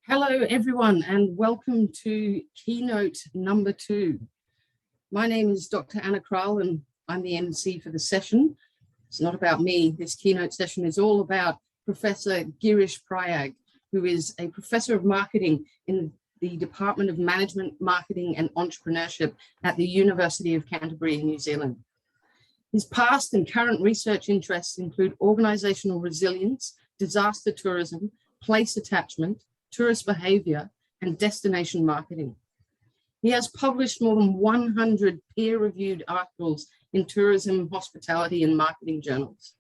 Hello, everyone, and welcome to Keynote number 2. My name is Dr. Anna Kralj, and I'm the MC for the session. It's not about me. This keynote session is all about Professor Girish Prayag, who is a professor of marketing in the Department of Management, Marketing and Entrepreneurship at the University of Canterbury in New Zealand. His past and current research interests include organizational resilience, disaster tourism, place attachment, tourist behavior, and destination marketing. He has published more than 100 peer-reviewed articles in tourism, hospitality, and marketing journals.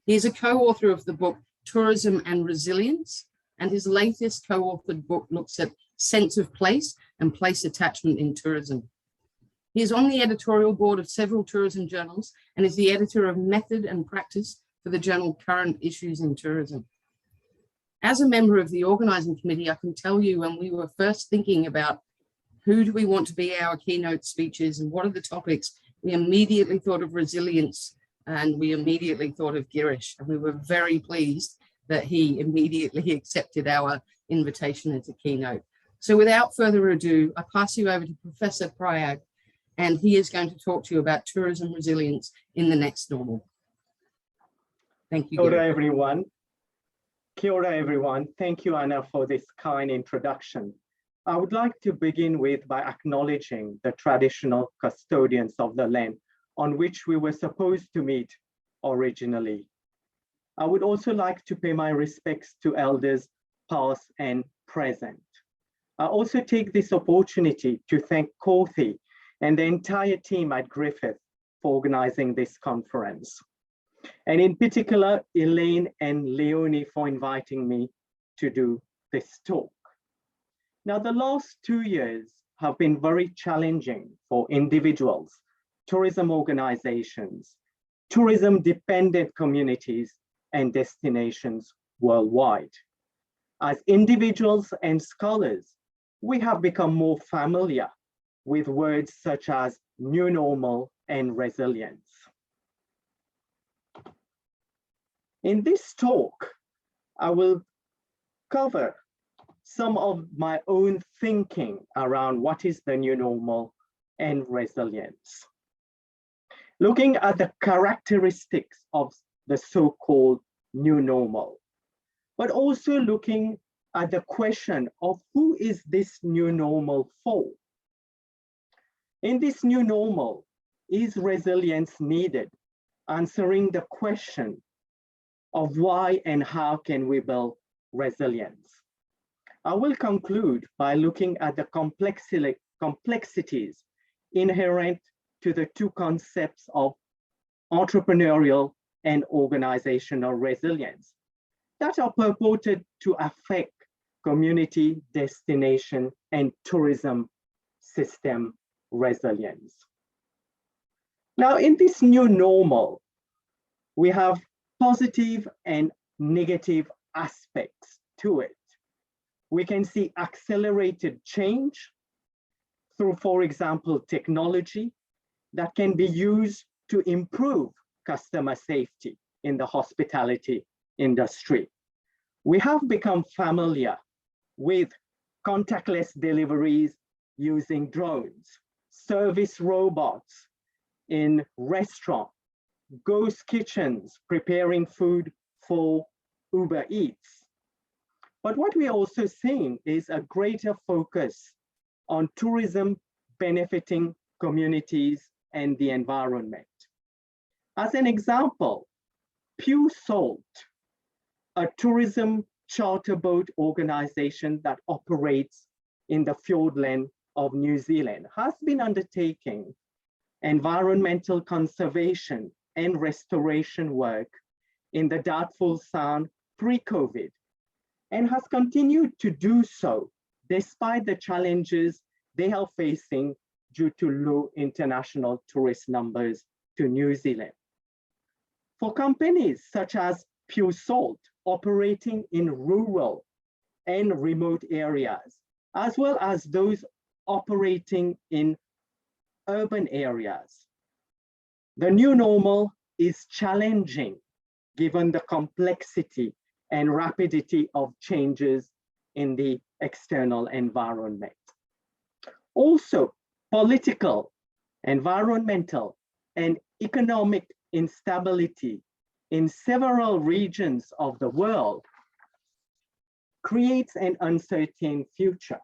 He is a co-author of the book Tourism and Resilience, and his latest co-authored book looks at sense of place and place attachment in tourism. He is on the editorial board of several tourism journals and is the editor of Method and Practice for the journal Current Issues in Tourism. As a member of the organizing committee, I can tell you when we were first thinking about who do we want to be our keynote speeches and what are the topics, we immediately thought of resilience and we immediately thought of Girish. And we were very pleased that he immediately accepted our invitation as a keynote. So without further ado, I pass you over to Professor Prayag, and he is going to talk to you about tourism resilience in the next normal. Thank you. Kia ora, everyone. Kia ora, everyone. Thank you, Anna, for this kind introduction. I would like to begin by acknowledging the traditional custodians of the land on which we were supposed to meet originally. I would also like to pay my respects to elders past and present. I also take this opportunity to thank Kathy and the entire team at Griffith for organizing this conference. And in particular, Elaine and Leonie for inviting me to do this talk. Now, the last 2 years have been very challenging for individuals, tourism organizations, tourism-dependent communities, and destinations worldwide. As individuals and scholars, we have become more familiar with words such as new normal and resilience. In this talk, I will cover some of my own thinking around what is the new normal and resilience. Looking at the characteristics of the so-called new normal, but also looking at the question of who is this new normal for? In this new normal, is resilience needed? Answering the question of why and how can we build resilience. I will conclude by looking at the complexities inherent to the two concepts of entrepreneurial and organizational resilience that are purported to affect community, destination, and tourism system resilience. Now, in this new normal, we have positive and negative aspects to it. We can see accelerated change through, for example, technology that can be used to improve customer safety in the hospitality industry. We have become familiar with contactless deliveries using drones, service robots in restaurants, ghost kitchens preparing food for Uber Eats. But what we're also seeing is a greater focus on tourism benefiting communities and the environment. As an example, Pure Salt, a tourism charter boat organization that operates in the Fiordland of New Zealand, has been undertaking environmental conservation and restoration work in the Doubtful Sound pre-COVID, and has continued to do so despite the challenges they are facing due to low international tourist numbers to New Zealand. For companies such as Pure Salt operating in rural and remote areas, as well as those operating in urban areas, the new normal is challenging given the complexity and rapidity of changes in the external environment. Also, political, environmental, and economic instability in several regions of the world creates an uncertain future.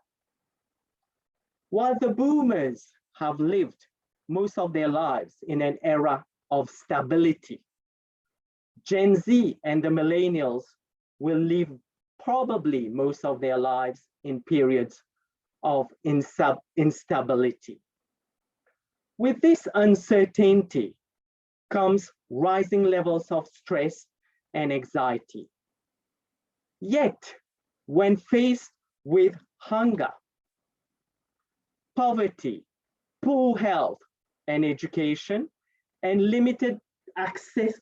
While the boomers have lived most of their lives in an era of stability, Gen Z and the millennials will live probably most of their lives in periods of instability. With this uncertainty comes rising levels of stress and anxiety. Yet, when faced with hunger, poverty, poor health and education, and limited access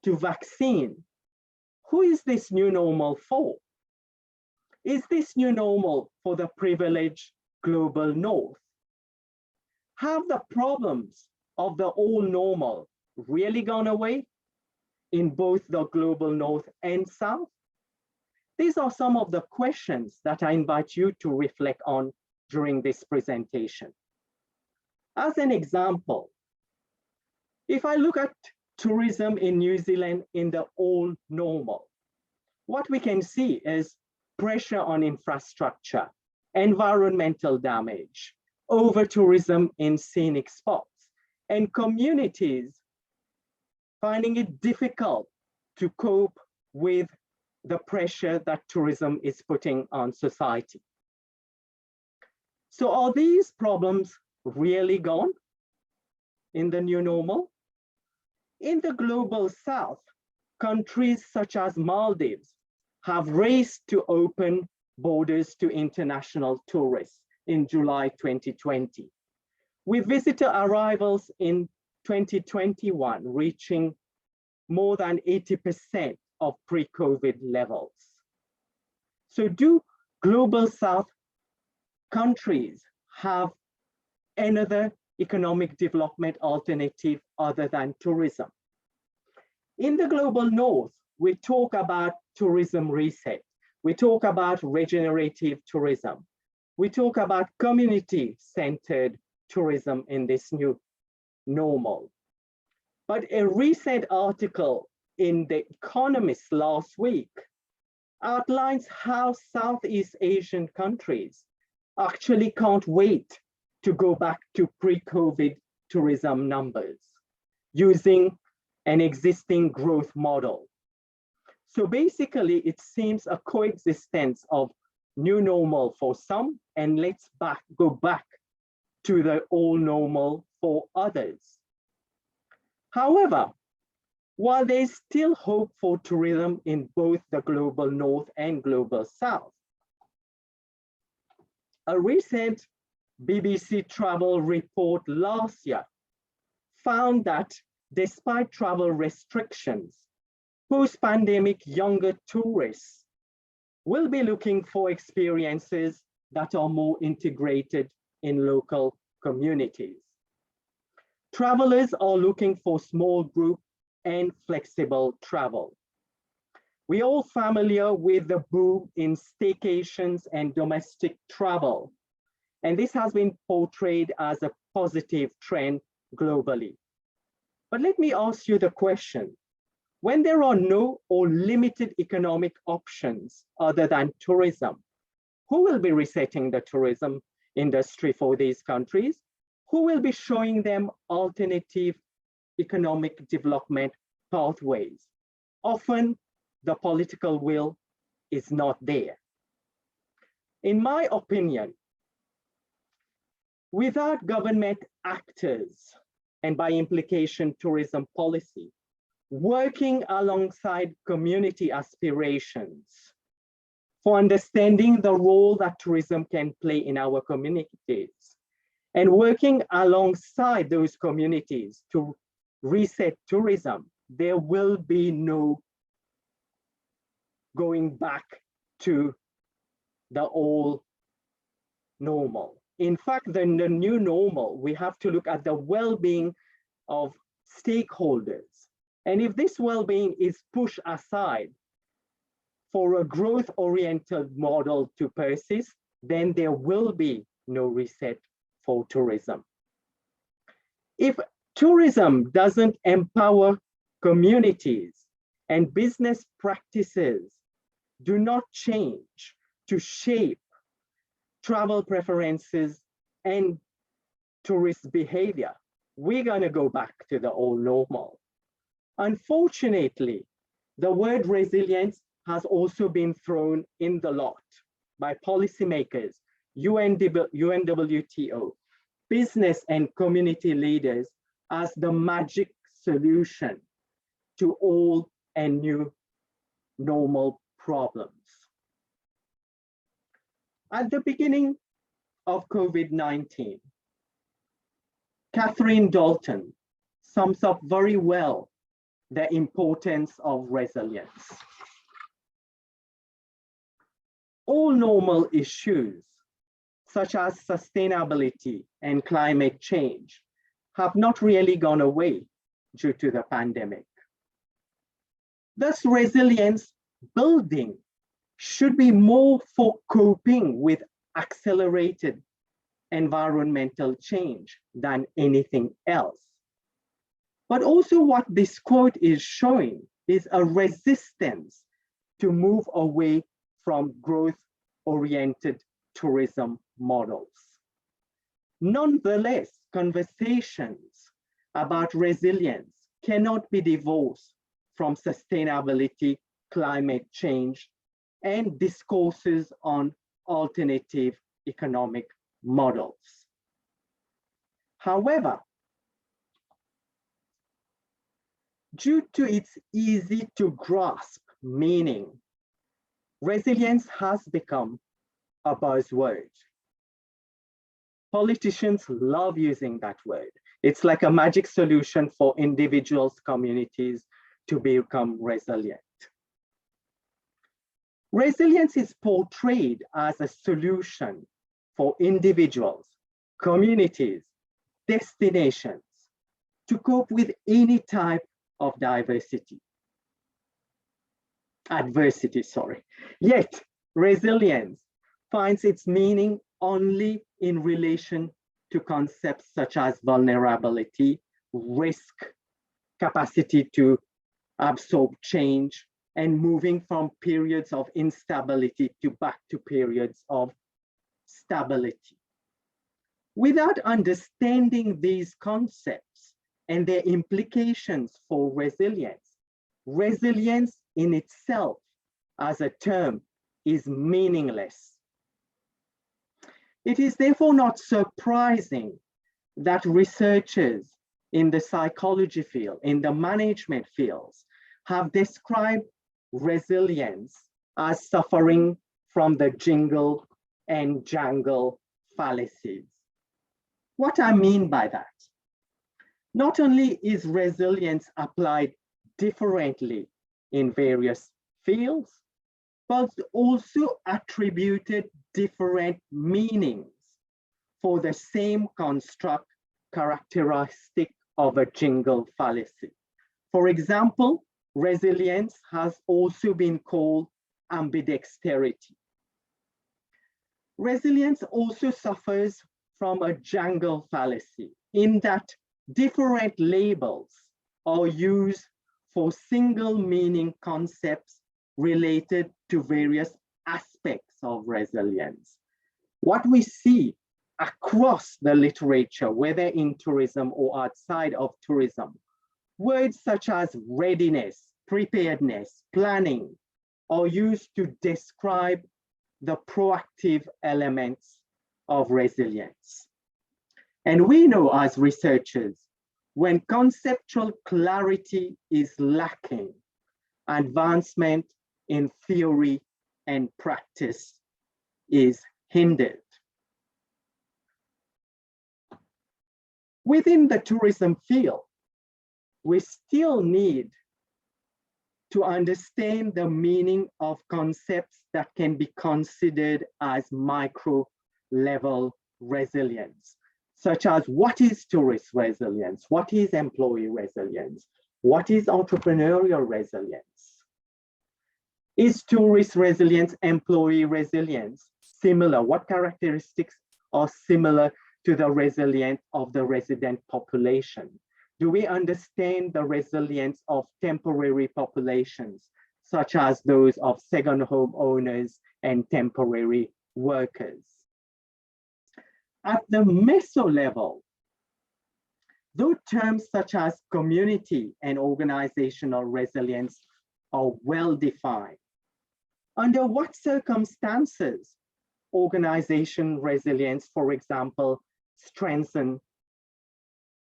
to vaccine, who is this new normal for? Is this new normal for the privileged global north? Have the problems of the old normal really gone away in both the global north and south? These are some of the questions that I invite you to reflect on during this presentation. As an example, if I look at tourism in New Zealand in the old normal, what we can see is pressure on infrastructure, environmental damage, over-tourism in scenic spots, and communities finding it difficult to cope with the pressure that tourism is putting on society. So are these problems really gone in the new normal? In the global south, countries such as Maldives have raced to open borders to international tourists in July 2020, with visitor arrivals in 2021 reaching more than 80% of pre-COVID levels. So do global south countries have another economic development alternative other than tourism? In the global north, we talk about tourism reset. We talk about regenerative tourism. We talk about community-centered tourism in this new normal. But a recent article in The Economist last week outlines how Southeast Asian countries actually can't wait to go back to pre-COVID tourism numbers using an existing growth model. So basically, it seems a coexistence of new normal for some, and let's go back to the old normal for others. However, while there's still hope for tourism in both the global north and global south, a recent BBC travel report last year found that despite travel restrictions, post-pandemic younger tourists will be looking for experiences that are more integrated in local communities. Travelers are looking for small group and flexible travel. We're all familiar with the boom in staycations and domestic travel, and this has been portrayed as a positive trend globally. But let me ask you the question, when there are no or limited economic options other than tourism, who will be resetting the tourism industry for these countries? Who will be showing them alternative economic development pathways? Often, the political will is not there. In my opinion, without government actors, and by implication, tourism policy, working alongside community aspirations for understanding the role that tourism can play in our communities, and working alongside those communities to reset tourism, there will be no going back to the old normal. In fact, the new normal, we have to look at the well-being of stakeholders. And if this well-being is pushed aside for a growth-oriented model to persist, then there will be no reset for tourism. If tourism doesn't empower communities and business practices do not change to shape travel preferences and tourist behavior, we're going to go back to the old normal. Unfortunately, the word resilience has also been thrown in the lot by policymakers, UNWTO, business and community leaders as the magic solution to old and new normal problems. At the beginning of COVID-19, Catherine Dalton sums up very well the importance of resilience. All normal issues, such as sustainability and climate change, have not really gone away due to the pandemic. Thus, resilience building should be more for coping with accelerated environmental change than anything else. But also what this quote is showing is a resistance to move away from growth-oriented tourism models. Nonetheless, conversations about resilience cannot be divorced from sustainability, climate change, and discourses on alternative economic models. However, due to its easy to grasp meaning, resilience has become a buzzword. Politicians love using that word. It's like a magic solution for individuals, communities to become resilient. Resilience is portrayed as a solution for individuals, communities, destinations to cope with any type of adversity. Yet, resilience finds its meaning only in relation to concepts such as vulnerability, risk, capacity to absorb change, and moving from periods of instability to back to periods of stability. Without understanding these concepts and their implications for resilience, resilience in itself as a term is meaningless. It is therefore not surprising that researchers in the psychology field, in the management fields, have described resilience as suffering from the jingle and jangle fallacies. What I mean by that, not only is resilience applied differently in various fields, but also attributed different meanings for the same construct characteristic of a jingle fallacy. For example, resilience has also been called ambidexterity. Resilience also suffers from a jangle fallacy in that different labels are used for single meaning concepts related to various aspects of resilience. What we see across the literature, whether in tourism or outside of tourism, words such as readiness, preparedness, planning are used to describe the proactive elements of resilience. And we know as researchers, when conceptual clarity is lacking, advancement in theory and practice is hindered. Within the tourism field, we still need to understand the meaning of concepts that can be considered as micro-level resilience, such as what is tourist resilience, what is employee resilience, what is entrepreneurial resilience. Is tourist resilience, employee resilience similar? What characteristics are similar to the resilience of the resident population? Do we understand the resilience of temporary populations, such as those of second home owners and temporary workers? At the meso level, though terms such as community and organizational resilience are well defined, under what circumstances organization resilience, for example, strengthen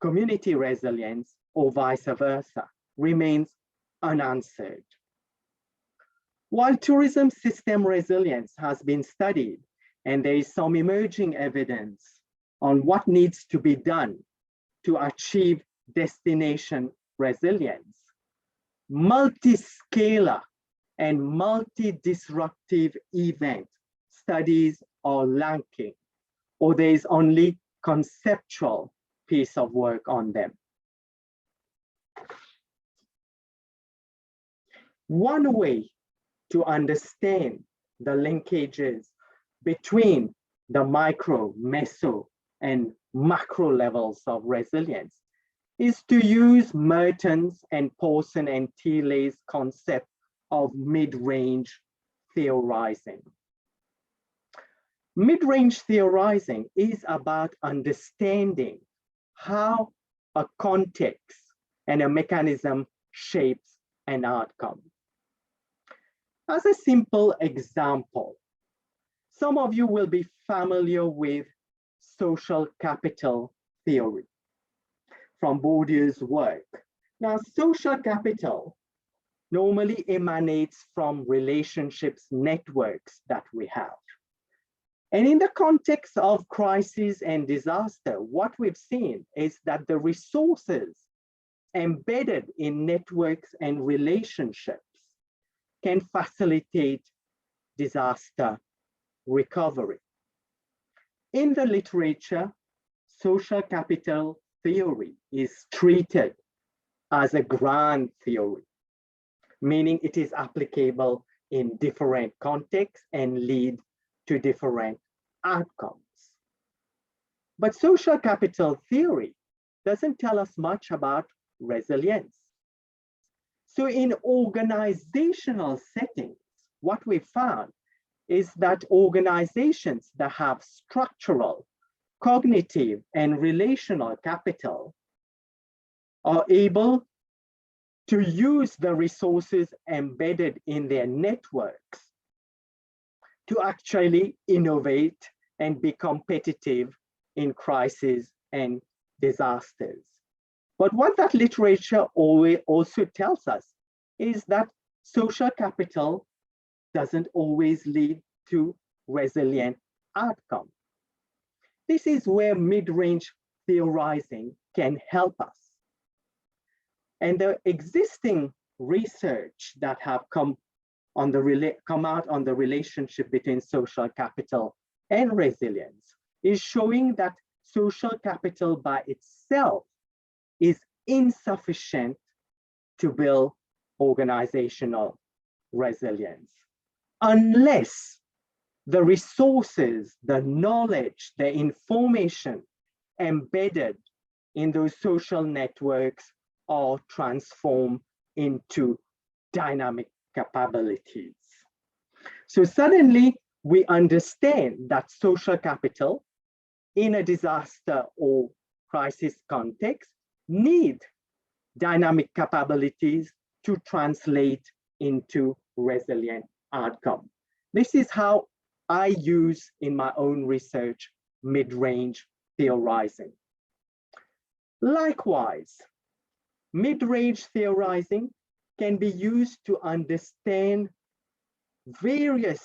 community resilience or vice versa, remains unanswered. While tourism system resilience has been studied, and there is some emerging evidence on what needs to be done to achieve destination resilience, multi-scalar and multi-disruptive event studies are lacking, or there is only conceptual piece of work on them. One way to understand the linkages between the micro, meso, and macro levels of resilience is to use Mertens and Paulson and Thiele's concept of mid-range theorizing. Mid-range theorizing is about understanding how a context and a mechanism shapes an outcome. As a simple example, some of you will be familiar with social capital theory from Bourdieu's work. Now, social capital normally emanates from relationships, networks that we have. And in the context of crisis and disaster, what we've seen is that the resources embedded in networks and relationships can facilitate disaster recovery. In the literature, social capital theory is treated as a grand theory, meaning it is applicable in different contexts and lead to different outcomes. But social capital theory doesn't tell us much about resilience. So in organizational settings, what we found is that organizations that have structural, cognitive, and relational capital are able to use the resources embedded in their networks to actually innovate and be competitive in crises and disasters. But what that literature also tells us is that social capital doesn't always lead to resilient outcomes. This is where mid-range theorizing can help us. And the existing research that have come out on the relationship between social capital and resilience is showing that social capital by itself is insufficient to build organizational resilience, unless the resources, the knowledge, the information embedded in those social networks are transformed into dynamic capabilities. So suddenly we understand that social capital in a disaster or crisis context need dynamic capabilities to translate into resilient outcome. This is how I use in my own research mid-range theorizing. Likewise, mid-range theorizing can be used to understand various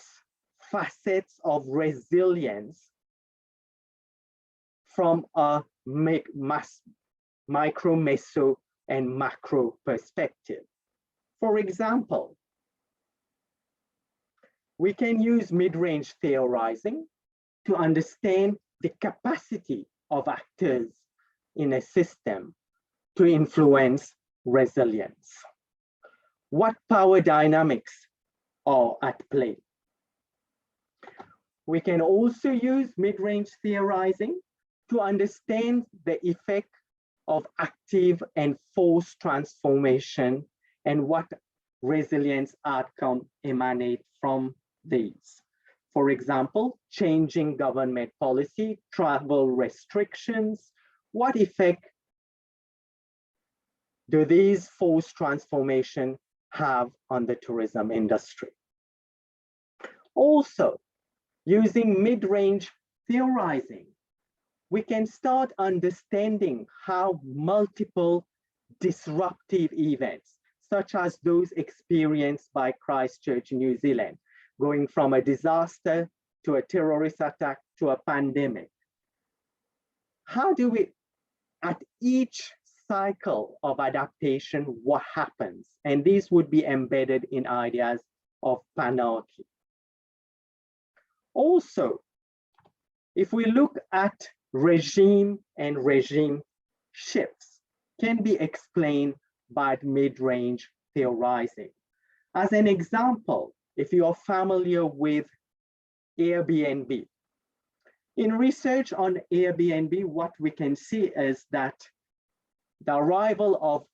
facets of resilience from a micro, meso, and macro perspective. For example, we can use mid-range theorizing to understand the capacity of actors in a system to influence resilience. What power dynamics are at play. We can also use mid-range theorizing to understand the effect of active and forced transformation and what resilience outcome emanate from these. For example, changing government policy, travel restrictions, what effect do these forced transformation have on the tourism industry? Also, using mid-range theorizing, we can start understanding how multiple disruptive events, such as those experienced by Christchurch, New Zealand, going from a disaster to a terrorist attack to a pandemic. How do we, at each cycle of adaptation, what happens? And these would be embedded in ideas of panarchy. Also, if we look at regime and regime shifts, can be explained by mid-range theorizing. As an example, if you are familiar with Airbnb, in research on Airbnb, what we can see is that the arrival of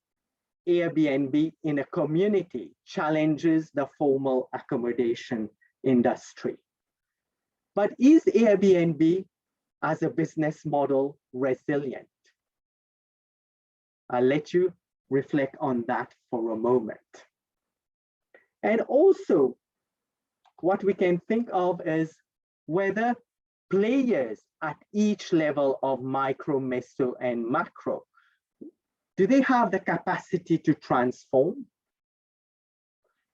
Airbnb in a community challenges the formal accommodation industry. But is Airbnb as a business model resilient? I'll let you reflect on that for a moment. And also, what we can think of is whether players at each level of micro, meso, and macro, do they have the capacity to transform?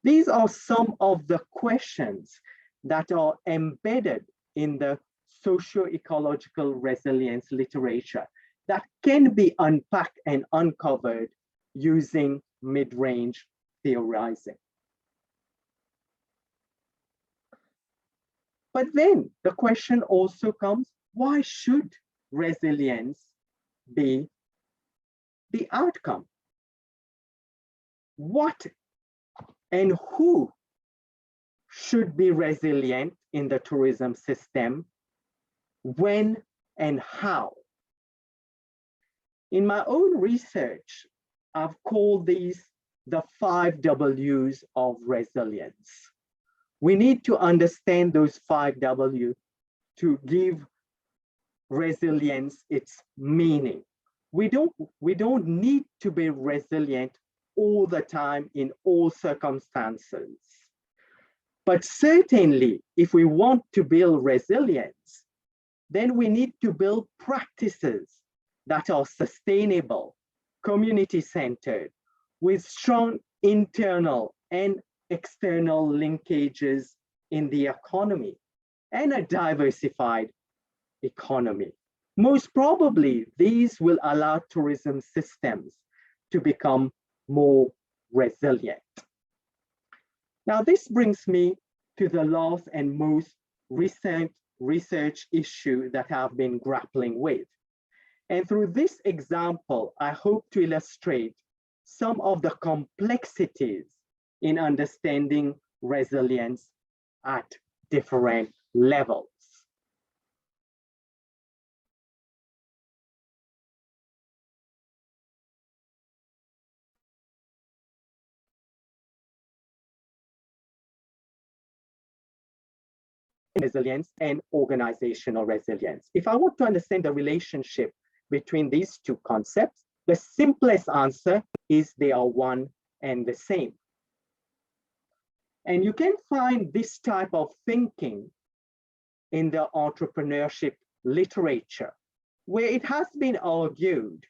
These are some of the questions that are embedded in the socio-ecological resilience literature that can be unpacked and uncovered using mid-range theorizing. But then the question also comes, why should resilience be the outcome? What and who should be resilient in the tourism system, when and how? In my own research, I've called these the 5 W's of resilience. We need to understand those 5 W's to give resilience its meaning. We don't need to be resilient all the time in all circumstances. But certainly, if we want to build resilience, then we need to build practices that are sustainable, community-centered, with strong internal and external linkages in the economy, and a diversified economy. Most probably, these will allow tourism systems to become more resilient. Now, this brings me to the last and most recent research issue that I've been grappling with. And through this example, I hope to illustrate some of the complexities in understanding resilience at different levels. Resilience and organizational resilience. If I want to understand the relationship between these two concepts, the simplest answer is they are one and the same. And you can find this type of thinking in the entrepreneurship literature, where it has been argued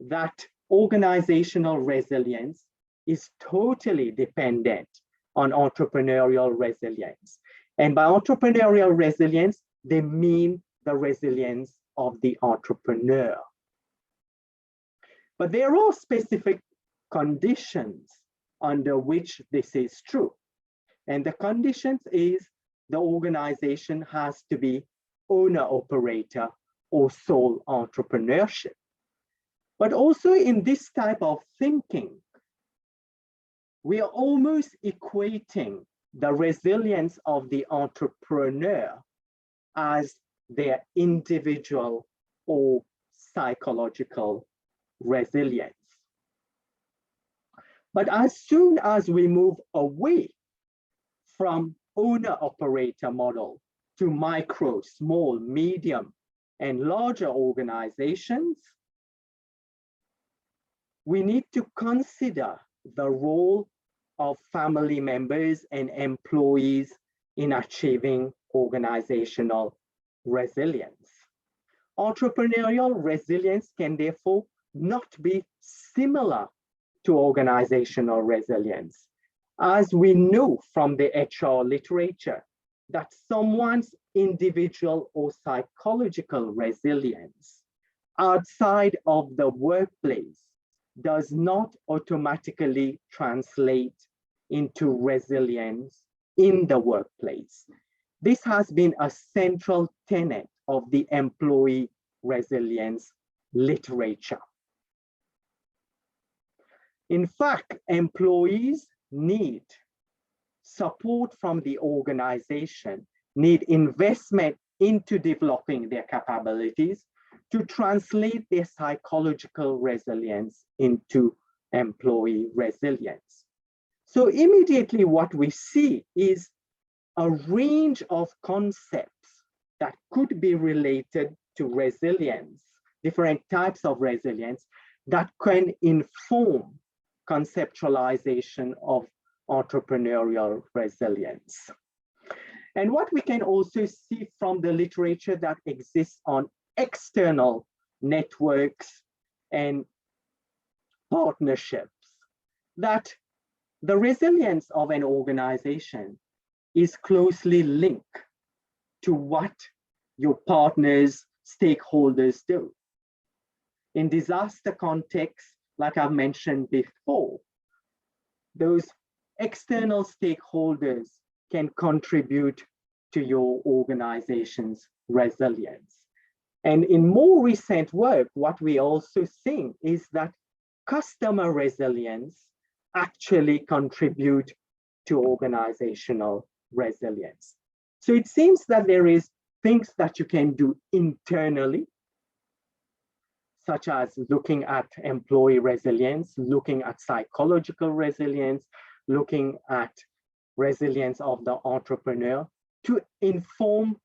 that organizational resilience is totally dependent on entrepreneurial resilience. And by entrepreneurial resilience, they mean the resilience of the entrepreneur. But there are specific conditions under which this is true. And the conditions is the organization has to be owner-operator or sole entrepreneurship. But also in this type of thinking, we are almost equating the resilience of the entrepreneur as their individual or psychological resilience. But as soon as we move away from owner-operator model to micro, small, medium, and larger organizations, we need to consider the role of family members and employees in achieving organizational resilience. Entrepreneurial resilience can therefore not be similar to organizational resilience, as we know from the HR literature that someone's individual or psychological resilience outside of the workplace does not automatically translate into resilience in the workplace. This has been a central tenet of the employee resilience literature. In fact, employees need support from the organization, need investment into developing their capabilities to translate their psychological resilience into employee resilience. So immediately what we see is a range of concepts that could be related to resilience, different types of resilience that can inform conceptualization of entrepreneurial resilience. And what we can also see from the literature that exists on external networks and partnerships, that the resilience of an organization is closely linked to what your partners, stakeholders do. In disaster context, like I've mentioned before, those external stakeholders can contribute to your organization's resilience. And in more recent work, what we also see is that customer resilience actually contribute to organizational resilience. So it seems that there is things that you can do internally, such as looking at employee resilience, looking at psychological resilience, looking at resilience of the entrepreneur to inform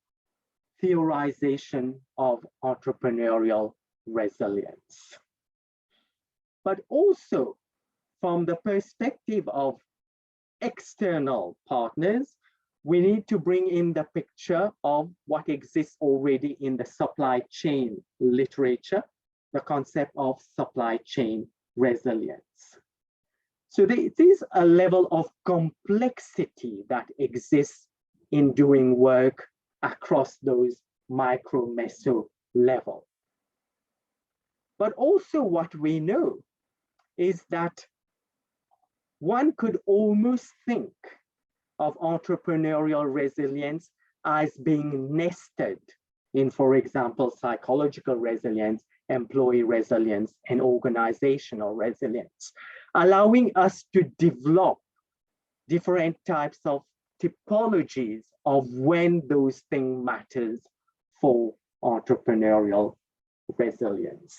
theorization of entrepreneurial resilience. But also from the perspective of external partners, we need to bring in the picture of what exists already in the supply chain literature, the concept of supply chain resilience. So there is a level of complexity that exists in doing work across those micro meso level. But also what we know is that one could almost think of entrepreneurial resilience as being nested in, for example, psychological resilience, employee resilience, and organizational resilience, allowing us to develop different types of typologies of when those things matters for entrepreneurial resilience.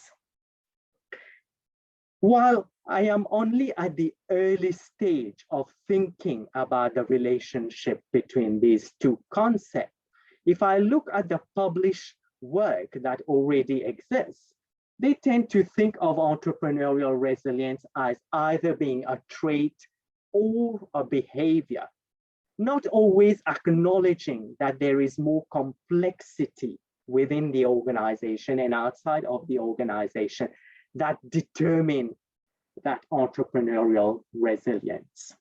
While I am only at the early stage of thinking about the relationship between these two concepts, if I look at the published work that already exists, they tend to think of entrepreneurial resilience as either being a trait or a behavior, not always acknowledging that there is more complexity within the organization and outside of the organization that determine that entrepreneurial resilience.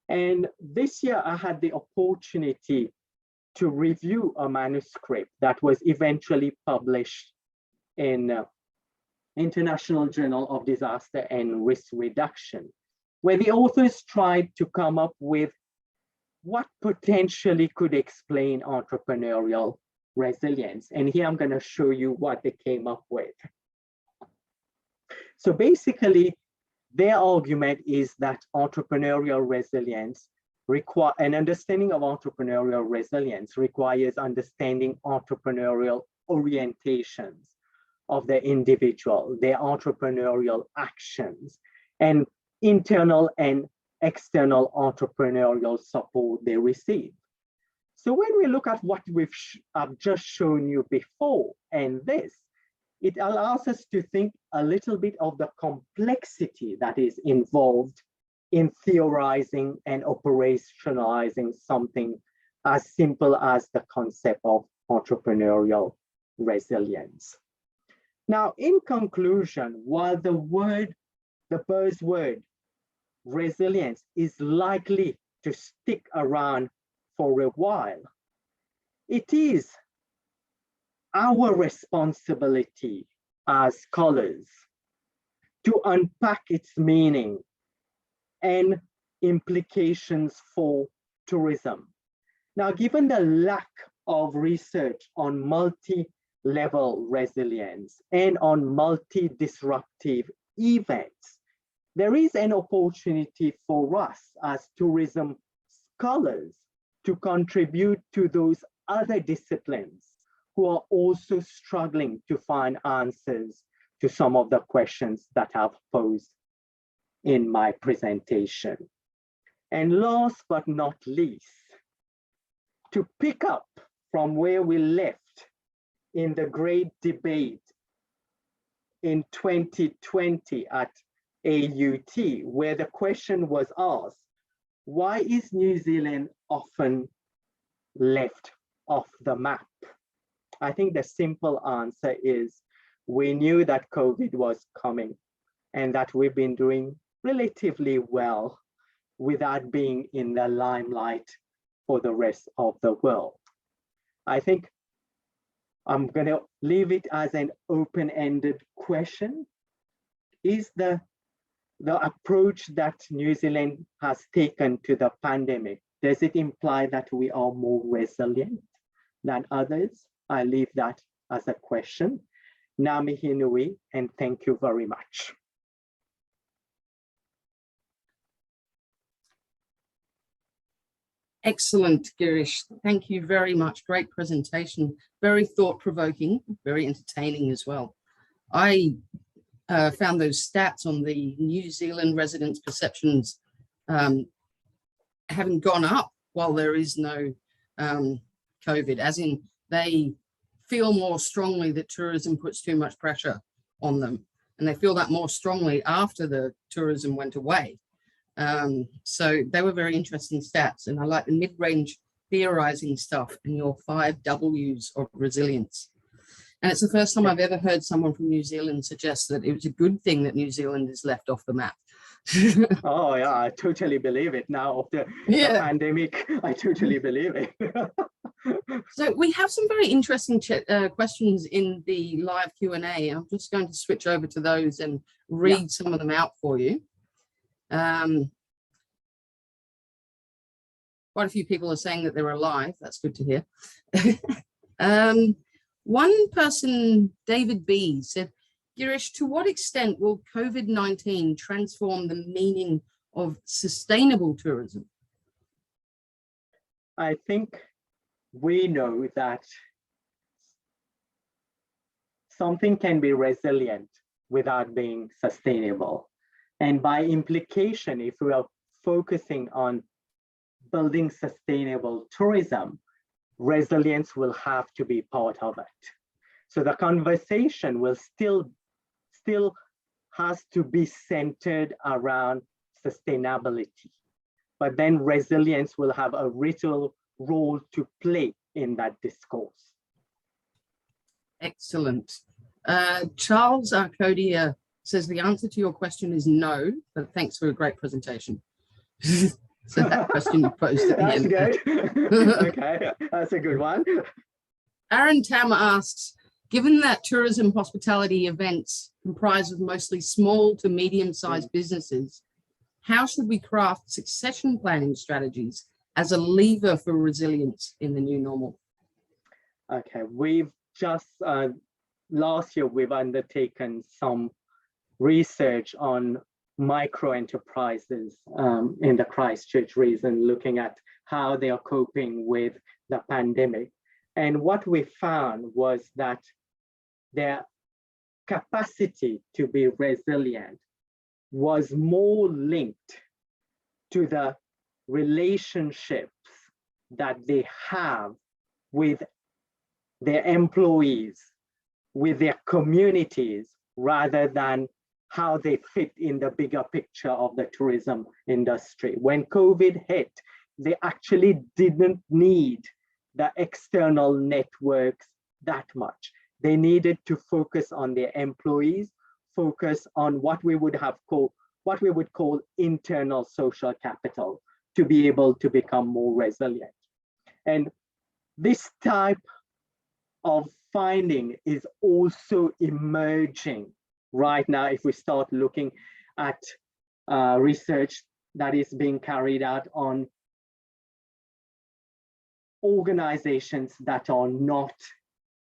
And this year I had the opportunity to review a manuscript that was eventually published in International Journal of Disaster and Risk Reduction, where the authors tried to come up with what potentially could explain entrepreneurial resilience. And here I'm going to show you what they came up with. So basically, their argument is that entrepreneurial resilience an understanding of entrepreneurial resilience requires understanding entrepreneurial orientations of the individual, their entrepreneurial actions, and internal and external entrepreneurial support they receive. So when we look at what I've just shown you before and this, it allows us to think a little bit of the complexity that is involved in theorizing and operationalizing something as simple as the concept of entrepreneurial resilience. Now, in conclusion, while the buzzword resilience is likely to stick around for a while, it is our responsibility as scholars to unpack its meaning and implications for tourism. Now, given the lack of research on multi-level resilience and on multi-disruptive events, there is an opportunity for us as tourism scholars to contribute to those other disciplines who are also struggling to find answers to some of the questions that I've posed in my presentation. And last but not least, to pick up from where we left in the great debate in 2020 at AUT, where the question was asked, why is New Zealand often left off the map? I think the simple answer is we knew that COVID was coming and that we've been doing relatively well without being in the limelight for the rest of the world. I think I'm going to leave it as an open-ended question. Is the approach that New Zealand has taken to the pandemic, does it imply that we are more resilient than others? I leave that as a question. Ngā mihi nui, and thank you very much. Excellent, Girish. Thank you very much. Great presentation. Very thought-provoking, very entertaining as well. I found those stats on the New Zealand residents' perceptions having gone up while there is no COVID, as in they feel more strongly that tourism puts too much pressure on them, and they feel that more strongly after the tourism went away. So they were very interesting stats, and I like the mid-range theorizing stuff and your 5 W's of resilience. And it's the first time I've ever heard someone from New Zealand suggest that it was a good thing that New Zealand is left off the map. Oh yeah, I totally believe it now of the pandemic. I totally believe it. So we have some very interesting questions in the live Q&A. I'm just going to switch over to those and read some of them out for you. Quite a few people are saying that they're alive. That's good to hear. One person, David B, said, Girish, to what extent will COVID-19 transform the meaning of sustainable tourism? I think we know that something can be resilient without being sustainable. And by implication, if we are focusing on building sustainable tourism, resilience will have to be part of it. So the conversation will still has to be centered around sustainability, but then resilience will have a vital role to play in that discourse. Excellent. Charles Arcodia says the answer to your question is no, but thanks for a great presentation. So that question you posed at the end. That's good. Okay, that's a good one. Aaron Tam asks, given that tourism hospitality events comprise of mostly small to medium-sized businesses, how should we craft succession planning strategies as a lever for resilience in the new normal? Okay, we've just, last year, we've undertaken some research on micro enterprises in the Christchurch region, looking at how they are coping with the pandemic. And what we found was that their capacity to be resilient was more linked to the relationships that they have with their employees, with their communities, rather than how they fit in the bigger picture of the tourism industry. When COVID hit, they actually didn't need the external networks that much. They needed to focus on their employees, focus on what we would call internal social capital to be able to become more resilient. And this type of finding is also emerging right now if we start looking at research that is being carried out on organizations that are not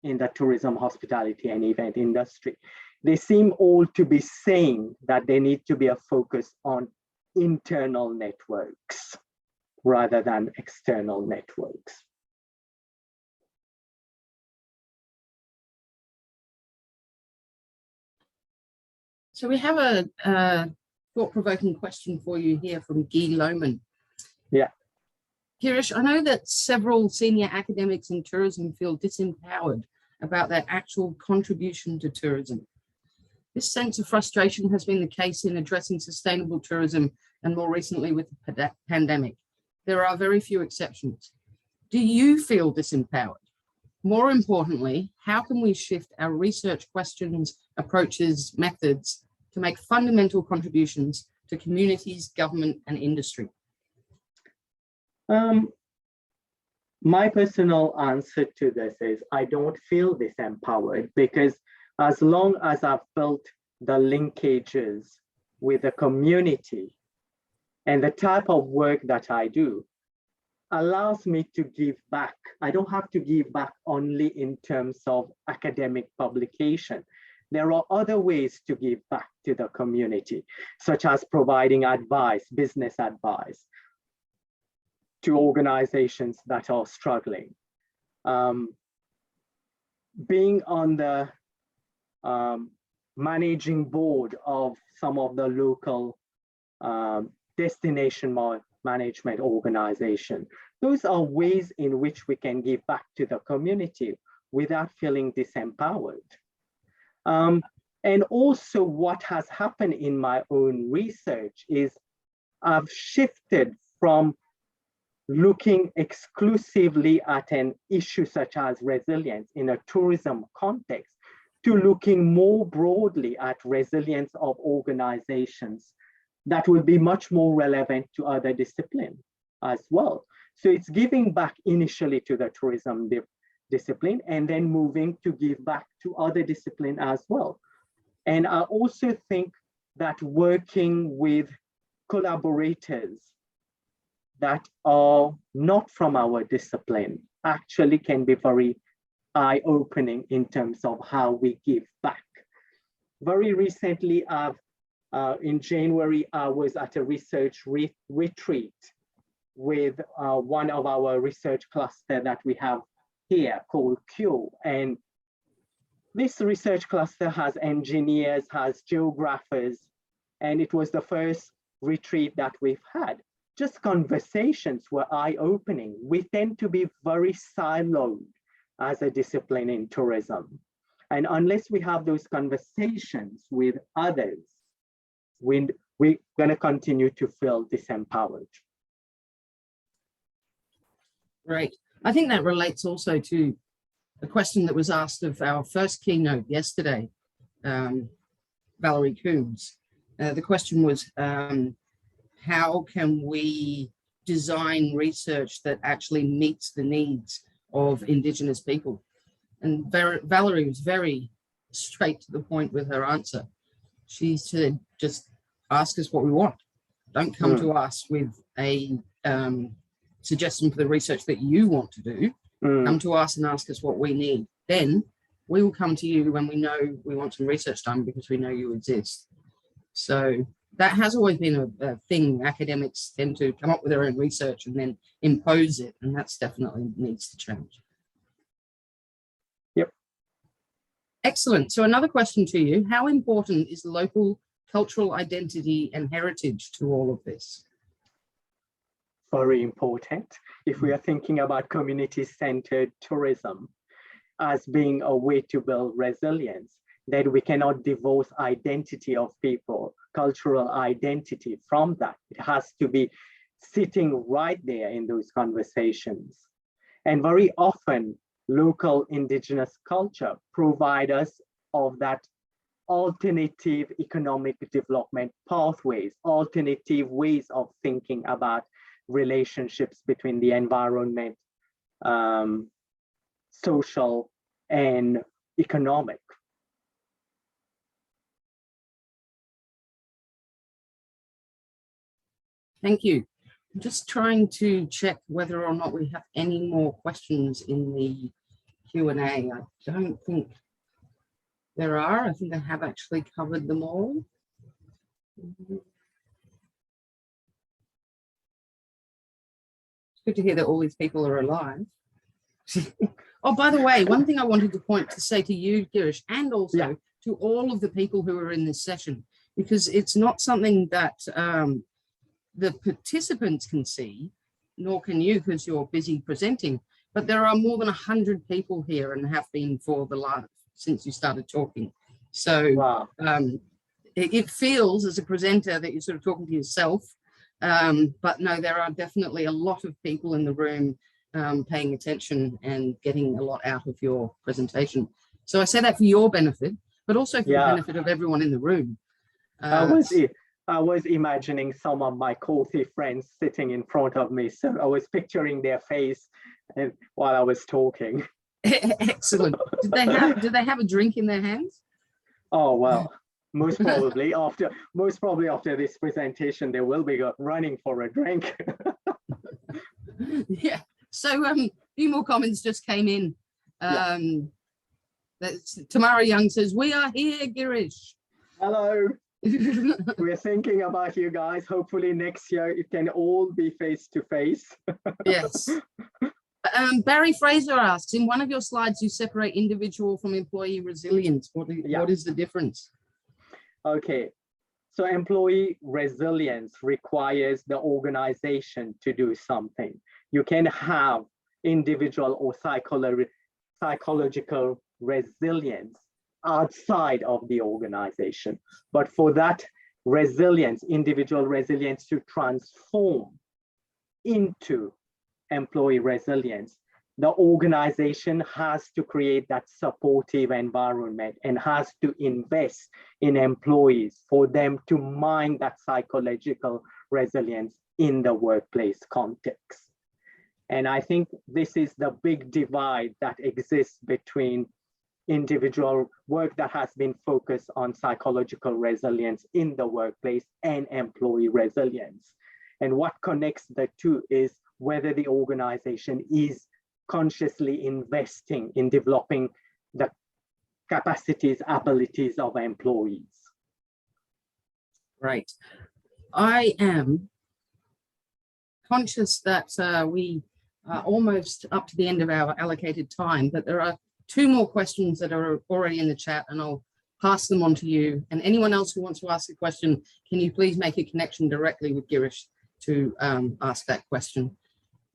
in the tourism, hospitality, and event industry. They seem all to be saying that there need to be a focus on internal networks rather than external networks. So we have a thought-provoking question for you here from Guy Lohman. Yeah. Girish, I know that several senior academics in tourism feel disempowered about their actual contribution to tourism. This sense of frustration has been the case in addressing sustainable tourism and more recently with the pandemic. There are very few exceptions. Do you feel disempowered? More importantly, how can we shift our research questions, approaches, methods to make fundamental contributions to communities, government, and industry? My personal answer to this is I don't feel disempowered, because as long as I've built the linkages with the community and the type of work that I do allows me to give back. I don't have to give back only in terms of academic publication. There are other ways to give back to the community, such as providing advice, business advice, to organizations that are struggling. Being on the managing board of some of the local destination management organization. Those are ways in which we can give back to the community without feeling disempowered. And also what has happened in my own research is I've shifted from looking exclusively at an issue such as resilience in a tourism context to looking more broadly at resilience of organizations that will be much more relevant to other disciplines as well. So it's giving back initially to the tourism discipline and then moving to give back to other disciplines as well. And I also think that working with collaborators that are not from our discipline actually can be very eye-opening in terms of how we give back. Very recently, in January, I was at a research retreat with one of our research cluster that we have here called Q. And this research cluster has engineers, has geographers, and it was the first retreat that we've had. Just conversations were eye-opening. We tend to be very siloed as a discipline in tourism. And unless we have those conversations with others, we're going to continue to feel disempowered. Right. I think that relates also to a question that was asked of our first keynote yesterday, Valerie Coombs. The question was, how can we design research that actually meets the needs of Indigenous people? And Valerie was very straight to the point with her answer. She said, just ask us what we want. Don't come to us with a suggestion for the research that you want to do. Come to us and ask us what we need. Then we will come to you when we know we want some research done because we know you exist. So that has always been a thing. Academics tend to come up with their own research and then impose it, and that's definitely needs to change. Yep. Excellent. So another question to you: how important is local cultural identity and heritage to all of this? Very important. If we are thinking about community-centered tourism as being a way to build resilience, then we cannot divorce identity of people, cultural identity from that. It has to be sitting right there in those conversations. And very often, local indigenous culture provide us of that alternative economic development pathways, alternative ways of thinking about relationships between the environment, social and economic. Thank you. I'm just trying to check whether or not we have any more questions in the Q&A. I don't think there are. I think I have actually covered them all. It's good to hear that all these people are alive. Oh, by the way, one thing I wanted to say to you, Girish, and also to all of the people who are in this session, because it's not something that the participants can see, nor can you because you're busy presenting, but there are more than 100 people here and have been for the last, since you started talking. So wow. It feels as a presenter that you're sort of talking to yourself, but no, there are definitely a lot of people in the room paying attention and getting a lot out of your presentation. So I say that for your benefit, but also for the benefit of everyone in the room. I was imagining some of my coffee friends sitting in front of me, so I was picturing their face while I was talking. Excellent. Did they have a drink in their hands? Oh well, most probably after this presentation, they will be running for a drink. Yeah. So a few more comments just came in. Tamara Young says, "We are here, Girish." Hello. We're thinking about you guys. Hopefully next year it can all be face to face. Yes. Barry Fraser asks, in one of your slides, you separate individual from employee resilience. What is the difference? Okay, so employee resilience requires the organization to do something. You can have individual or psychological resilience outside of the organization. But for that resilience, individual resilience to transform into employee resilience, the organization has to create that supportive environment and has to invest in employees for them to mine that psychological resilience in the workplace context. And I think this is the big divide that exists between individual work that has been focused on psychological resilience in the workplace and employee resilience. And what connects the two is whether the organization is consciously investing in developing the capacities, abilities of employees. Right. I am conscious that we are almost up to the end of our allocated time, but there are 2 more questions that are already in the chat, and I'll pass them on to you. And anyone else who wants to ask a question, can you please make a connection directly with Girish to ask that question?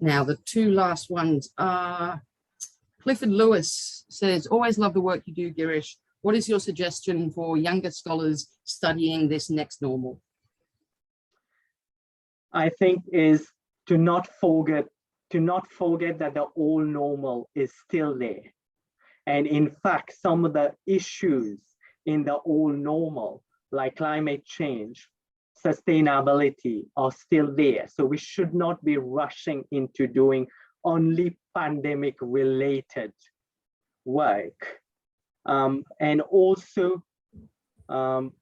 Now, the 2 last ones are, Clifford Lewis says, always love the work you do, Girish. What is your suggestion for younger scholars studying this next normal? I think is to not forget that the old normal is still there. And in fact, some of the issues in the old normal, like climate change, sustainability, are still there. So we should not be rushing into doing only pandemic related work. And also in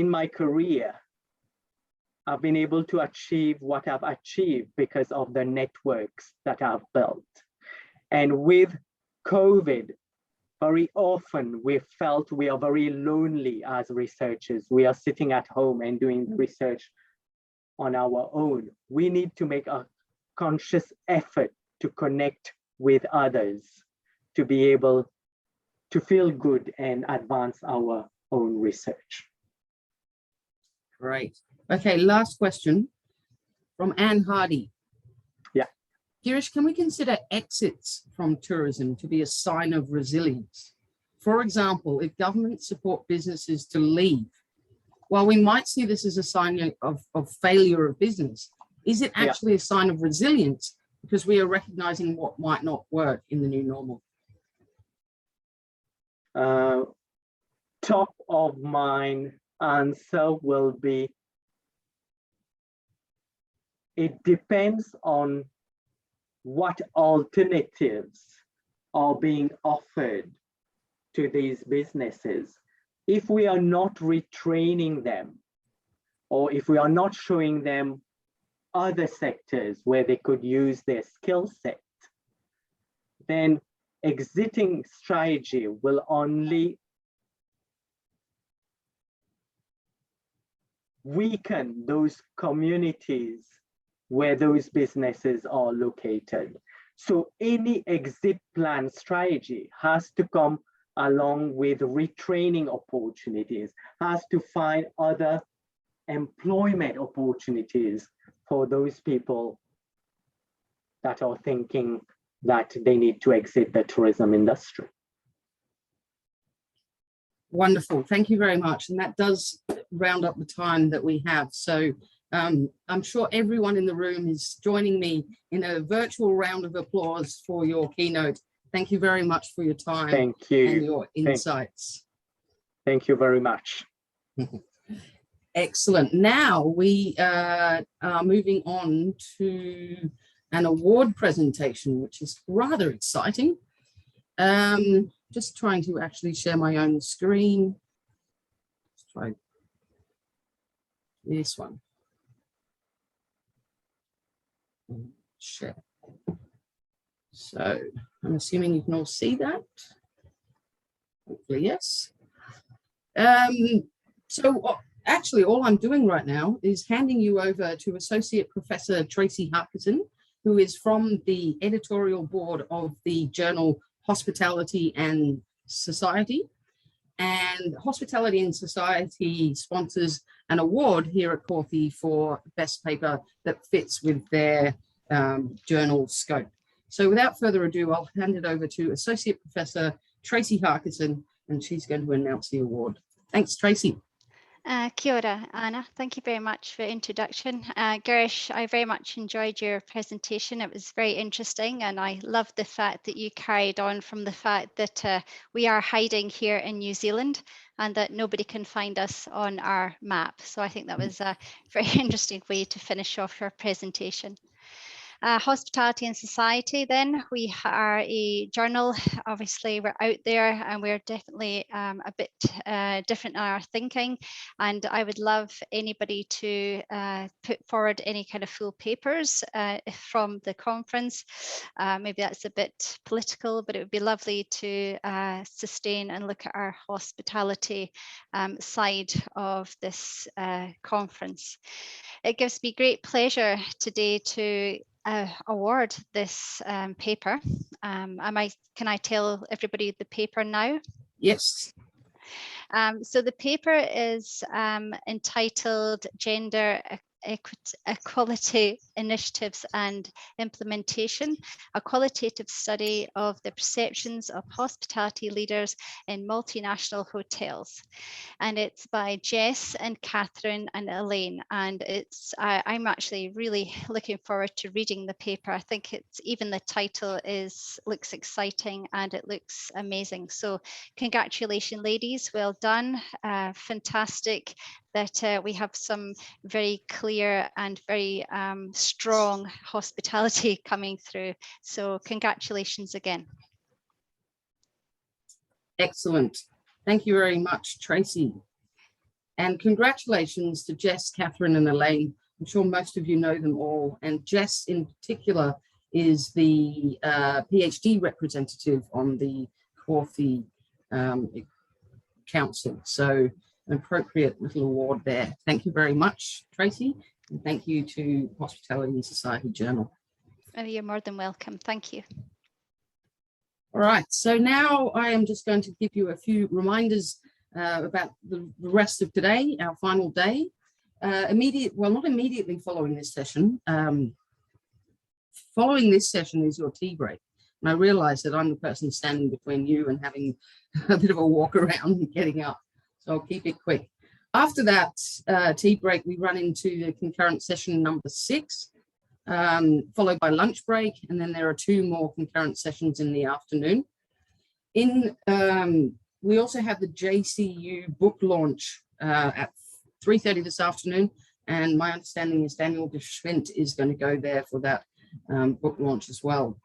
my career, I've been able to achieve what I've achieved because of the networks that I've built. And with COVID very often we felt we are very lonely as researchers. We are sitting at home and doing research on our own. We need to make a conscious effort to connect with others, to be able to feel good and advance our own research. Great. Okay, last question from Anne Hardy. Yeah. Girish, can we consider exits from tourism to be a sign of resilience? For example, if governments support businesses to leave, while we might see this as a sign of failure of business, is it actually a sign of resilience because we are recognizing what might not work in the new normal? Top of mind answer will be, it depends on what alternatives are being offered to these businesses. If we are not retraining them, or if we are not showing them other sectors where they could use their skill set, then exiting strategy will only weaken those communities where those businesses are located. So any exit plan strategy has to come along with retraining opportunities, has to find other employment opportunities for those people that are thinking that they need to exit the tourism industry. Wonderful. Thank you very much. And that does round up the time that we have. So I'm sure everyone in the room is joining me in a virtual round of applause for your keynote. Thank you very much for your time. Thank you. And your insights. Thank you very much. Excellent. Now we are moving on to an award presentation, which is rather exciting. Just trying to actually share my own screen. Let's try this one. Share. So I'm assuming you can all see that. Hopefully, yes. Actually, all I'm doing right now is handing you over to Associate Professor Tracy Harkison, who is from the editorial board of the journal Hospitality and Society. And Hospitality and Society sponsors an award here at Corthy for best paper that fits with their journal scope. So without further ado, I'll hand it over to Associate Professor Tracy Harkison, and she's going to announce the award. Thanks, Tracy. Kia ora, Anna. Thank you very much for the introduction. Girish, I very much enjoyed your presentation. It was very interesting, and I loved the fact that you carried on from the fact that we are hiding here in New Zealand and that nobody can find us on our map. So I think that was a very interesting way to finish off your presentation. Hospitality and Society, then, we are a journal. Obviously we're out there and we're definitely a bit different in our thinking, and I would love anybody to put forward any kind of full papers from the conference. Maybe that's a bit political, but it would be lovely to sustain and look at our hospitality side of this conference. It gives me great pleasure today to award this paper. Can I tell everybody the paper now? Yes. So the paper is entitled Gender Equality Initiatives and Implementation, a qualitative study of the perceptions of hospitality leaders in multinational hotels. And it's by Jess and Catherine and Elaine. And I'm actually really looking forward to reading the paper. I think it's even the title looks exciting and it looks amazing. So congratulations, ladies, well done. Fantastic that we have some very clear and very strong hospitality coming through. So congratulations again. Excellent. Thank you very much, Tracy. And congratulations to Jess, Catherine and Elaine. I'm sure most of you know them all. And Jess in particular is the PhD representative on the Corthy Council. So an appropriate little award there. Thank you very much, Tracy, and thank you to Hospitality and Society Journal. Oh, you're more than welcome. Thank you. All right, so now I am just going to give you a few reminders about the rest of today, our final day. Not immediately following this session. Following this session is your tea break. And I realize that I'm the person standing between you and having a bit of a walk around and getting up. So I'll keep it quick. After that tea break, we run into the concurrent session number 6, followed by lunch break. And then there are 2 more concurrent sessions in the afternoon. We also have the JCU book launch at 3:30 this afternoon. And my understanding is Daniel de Schwint is going to go there for that book launch as well.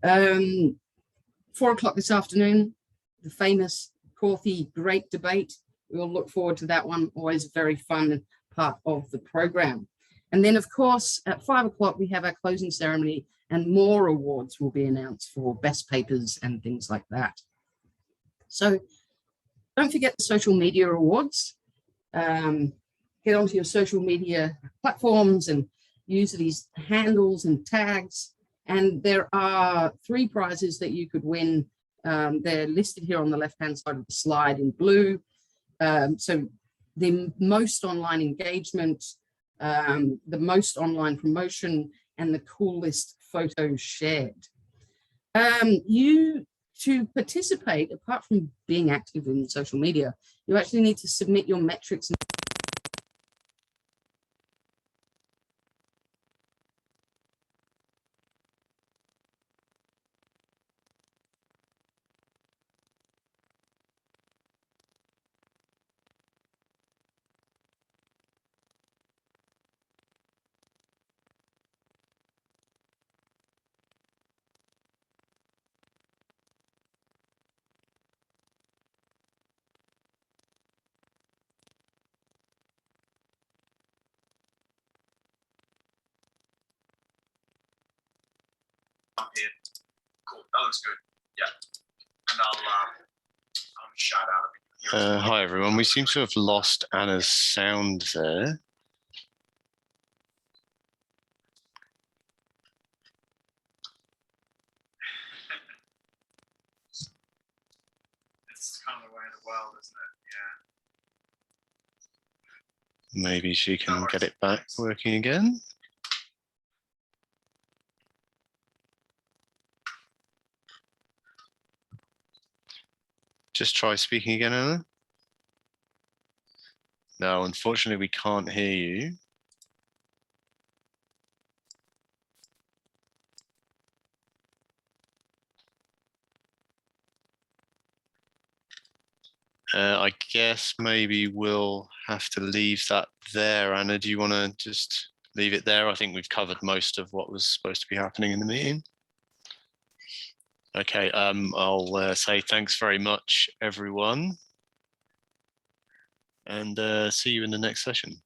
4 o'clock this afternoon, the famous Corthy Great Debate. We will look forward to that one, always a very fun part of the program. And then, of course, at 5 o'clock, we have our closing ceremony and more awards will be announced for best papers and things like that. So don't forget the social media awards. Get onto your social media platforms and use these handles and tags. And there are 3 prizes that you could win. They're listed here on the left-hand side of the slide in blue. So the most online engagement, the most online promotion, and the coolest photos shared. To participate, apart from being active in social media, you actually need to submit your metrics. Here. Cool. That looks good. Yeah. And I'll shout out. Hi everyone. We seem to have lost Anna's sound there. It's kind of the way of the world, isn't it? Yeah. Maybe she can get it back working again. Just try speaking again, Anna. No, unfortunately, we can't hear you. I guess maybe we'll have to leave that there. Anna, do you want to just leave it there? I think we've covered most of what was supposed to be happening in the meeting. Okay, I'll say thanks very much, everyone, and see you in the next session.